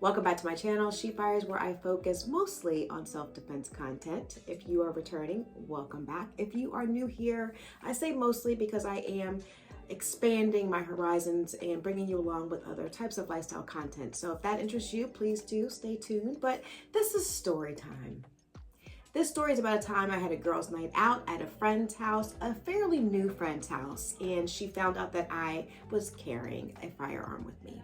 Welcome back to my channel, She Fires, where I focus mostly on self-defense content. If you are returning, welcome back. If you are new here, I say mostly because I am expanding my horizons and bringing you along with other types of lifestyle content. So if that interests you, please do stay tuned. But this is story time. This story is about a time I had a girls' night out at a friend's house, a fairly new friend's house, and she found out that I was carrying a firearm with me.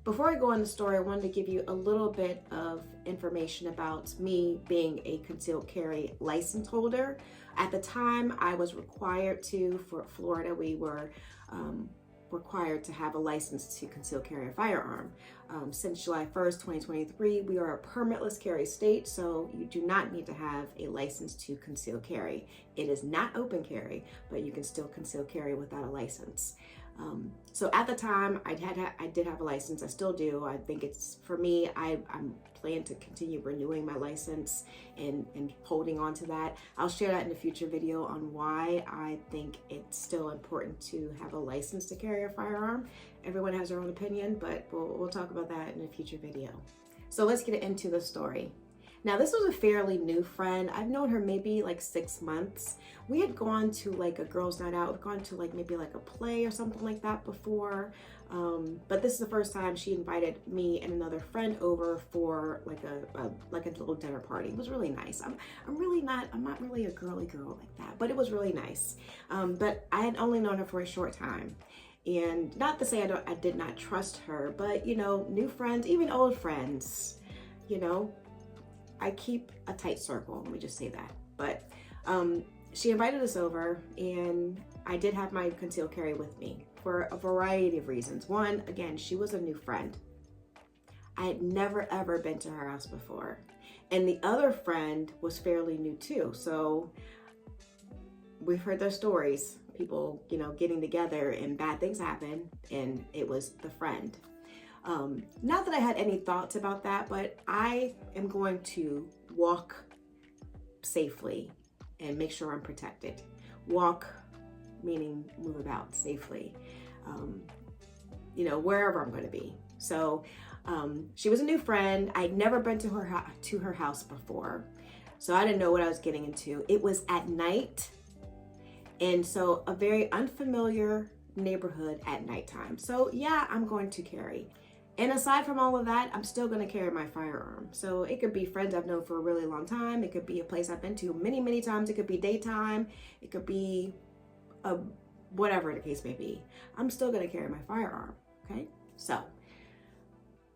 Before I go on the story, I wanted to give you a little bit of information about me being a concealed carry license holder. At the time, I was required to, for Florida, we were required to have a license to conceal carry a firearm. Since July 1st, 2023, we are a permitless carry state, so you do not need to have a license to conceal carry. It is not open carry, but you can still conceal carry without a license. So at the time, I did have a license. I still do. I think it's, for me, I'm planning to continue renewing my license and holding on to that. I'll share that in a future video on why I think it's still important to have a license to carry a firearm. Everyone has their own opinion, but we'll talk about that in a future video. So let's get into the story. Now, this was a fairly new friend. I've known her maybe like 6 months. We had gone to like a girls' night out. We've gone to like maybe like a play or something like that before. But this is the first time she invited me and another friend over for like a little dinner party. It was really nice. I'm not really a girly girl like that, but it was really nice. But I had only known her for a short time. And not to say I did not trust her, but you know, new friends, even old friends, you know, I keep a tight circle, let me just say that. But she invited us over, and I did have my concealed carry with me for a variety of reasons. One, again, she was a new friend. I had never ever been to her house before. And the other friend was fairly new too. So we've heard their stories, people, you know, getting together and bad things happen, and it was the friend. Not that I had any thoughts about that, but I am going to walk safely and make sure I'm protected. Walk, meaning move about safely, you know, wherever I'm going to be. So she was a new friend. I'd never been to her house before, so I didn't know what I was getting into. It was at night, and so a very unfamiliar neighborhood at nighttime. So yeah, I'm going to carry. And aside from all of that, I'm still going to carry my firearm. So it could be friends I've known for a really long time. It could be a place I've been to many, many times. It could be daytime. It could be whatever the case may be. I'm still going to carry my firearm. Okay. So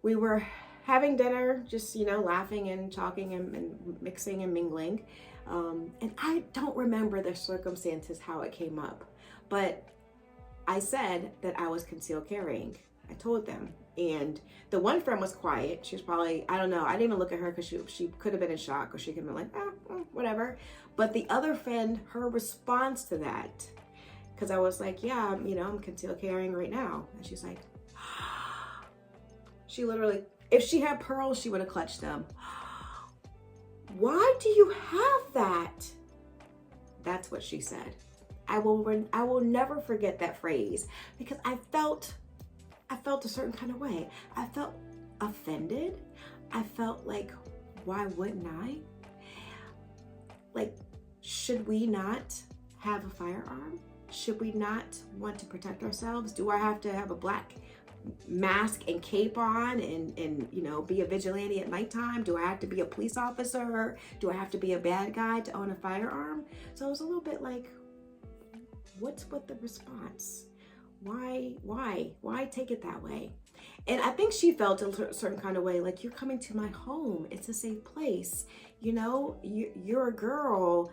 we were having dinner, just, you know, laughing and talking and mixing and mingling. And I don't remember the circumstances, how it came up, but I said that I was concealed carrying. I told them. And the one friend was quiet. She was probably, I don't know, I didn't even look at her because she could have been in shock, or she could have been like, whatever. But the other friend, her response to that, because I was like, yeah, you know, I'm concealed carrying right now. And she's like, she literally, if she had pearls, she would have clutched them. Why do you have that? That's what she said. I will never forget that phrase, because I felt a certain kind of way. I felt offended. I felt like, why wouldn't I? Like, should we not have a firearm? Should we not want to protect ourselves? Do I have to have a black mask and cape on and you know, be a vigilante at nighttime? Do I have to be a police officer? Do I have to be a bad guy to own a firearm? So I was a little bit like, what's with the response? Why take it that way? And I think she felt a certain kind of way, like, you're coming to my home. It's a safe place. You know, you're a girl.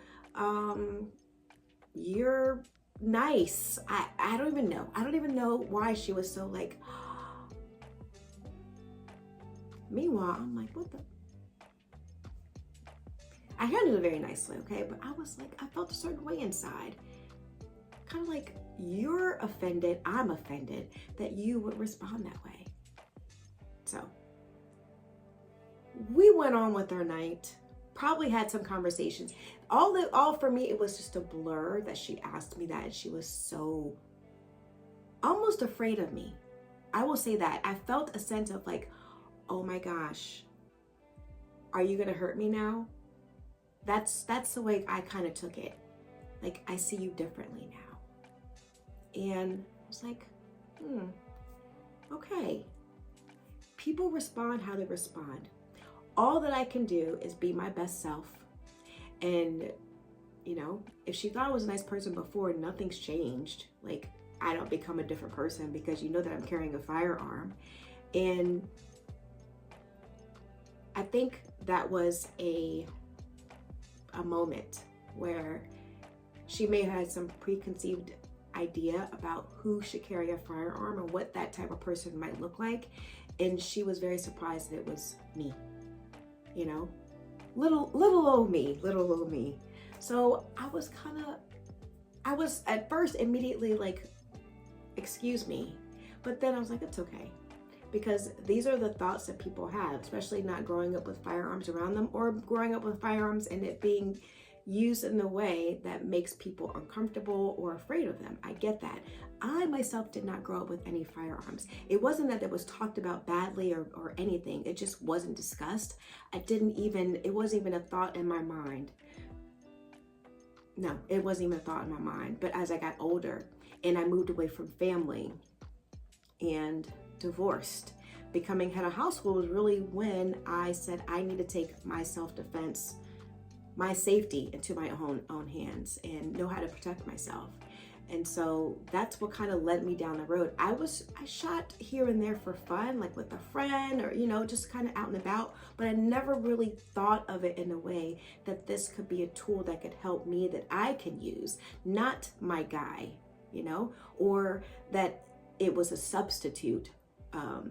You're nice. I don't even know. I don't even know why she was so like, meanwhile, I'm like, what the? I handled it very nicely, okay? But I was like, I felt a certain way inside. Kind of like, you're offended, I'm offended that you would respond that way. So we went on with our night, probably had some conversations. All for me, it was just a blur that she asked me that, and she was so almost afraid of me. I will say that. I felt a sense of like, oh my gosh, are you gonna hurt me now? That's the way I kind of took it. Like, I see you differently now. And I was like, okay. People respond how they respond. All that I can do is be my best self. And, you know, if she thought I was a nice person before, nothing's changed. Like, I don't become a different person because you know that I'm carrying a firearm. And I think that was a moment where she may have had some preconceived idea about who should carry a firearm and what that type of person might look like. And she was very surprised that it was me, you know, little old me. So I was at first immediately like, excuse me, but then I was like, it's okay. Because these are the thoughts that people have, especially not growing up with firearms around them, or growing up with firearms and it being used in a way that makes people uncomfortable or afraid of them. I get that. I myself did not grow up with any firearms. It wasn't that it was talked about badly or anything. It just wasn't discussed. It wasn't even a thought in my mind. No, it wasn't even a thought in my mind. But as I got older and I moved away from family and divorced, becoming head of household was really when I said I need to take my self-defense, my safety into my own hands and know how to protect myself. And so that's what kind of led me down the road. I shot here and there for fun, like with a friend or, you know, just kind of out and about, but I never really thought of it in a way that this could be a tool that could help me, that I can use, not my guy, you know, or that it was a substitute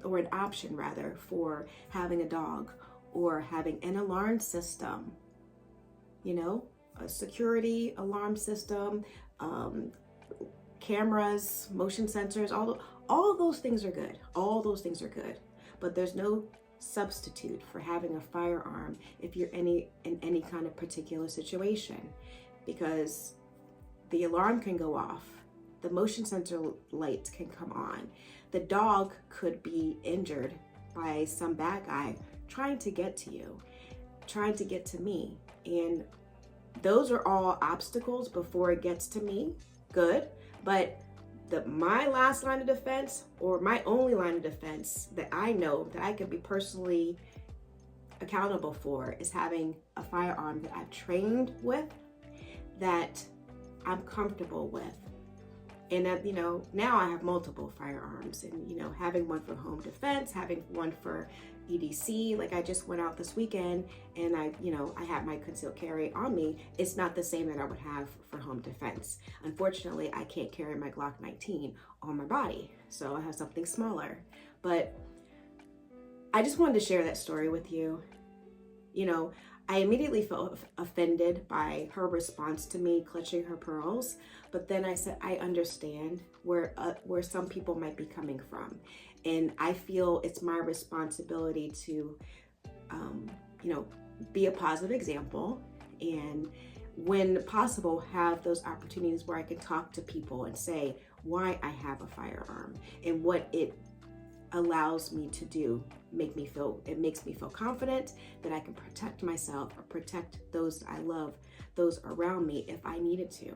or an option rather for having a dog or having an alarm system, you know, a security alarm system, cameras, motion sensors, all those things are good. All those things are good, but there's no substitute for having a firearm if you're in any kind of particular situation, because the alarm can go off, the motion sensor lights can come on, the dog could be injured by some bad guy trying to get to you, trying to get to me, and those are all obstacles before it gets to me. Good, but my last line of defense, or my only line of defense that I know that I can be personally accountable for, is having a firearm that I've trained with, that I'm comfortable with. And that, you know, now I have multiple firearms, and, you know, having one for home defense, having one for EDC. Like, I just went out this weekend and I had my concealed carry on me. It's not the same that I would have for home defense. Unfortunately, I can't carry my Glock 19 on my body, so I have something smaller. But I just wanted to share that story with you. You know, I immediately felt offended by her response to me clutching her pearls, but then I said, I understand where some people might be coming from. And I feel it's my responsibility to, you know, be a positive example, and when possible, have those opportunities where I can talk to people and say why I have a firearm and what it allows me to do. It makes me feel confident that I can protect myself or protect those I love, those around me, if I needed to.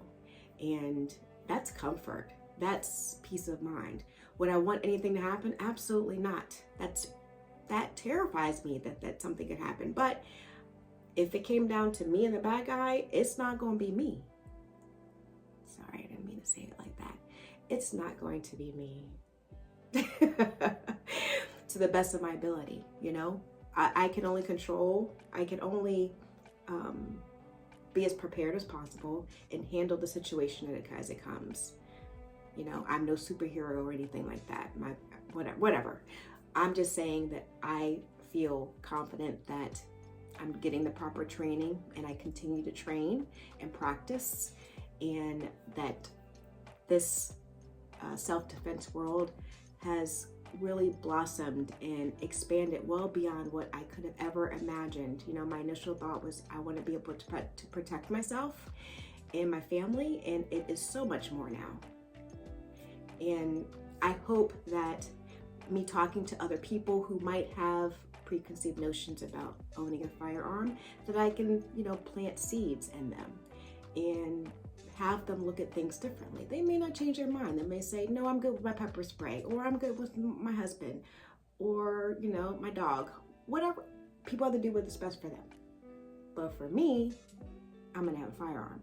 And that's comfort. That's peace of mind. Would I want anything to happen? Absolutely not. That terrifies me that something could happen. But if it came down to me and the bad guy, it's not going to be me. Sorry, I didn't mean to say it like that. It's not going to be me. To the best of my ability, you know? I can only control, I can only be as prepared as possible and handle the situation as it comes. You know, I'm no superhero or anything like that. Whatever. I'm just saying that I feel confident that I'm getting the proper training, and I continue to train and practice, and that this self-defense world has really blossomed and expanded well beyond what I could have ever imagined. You know, my initial thought was I want to be able to protect myself and my family, and it is so much more now. And I hope that me talking to other people who might have preconceived notions about owning a firearm, that I can, plant seeds in them and have them look at things differently. They may not change their mind. They may say, no, I'm good with my pepper spray, or I'm good with my husband, or, my dog. Whatever. People have to do what's best for them. But for me, I'm gonna have a firearm.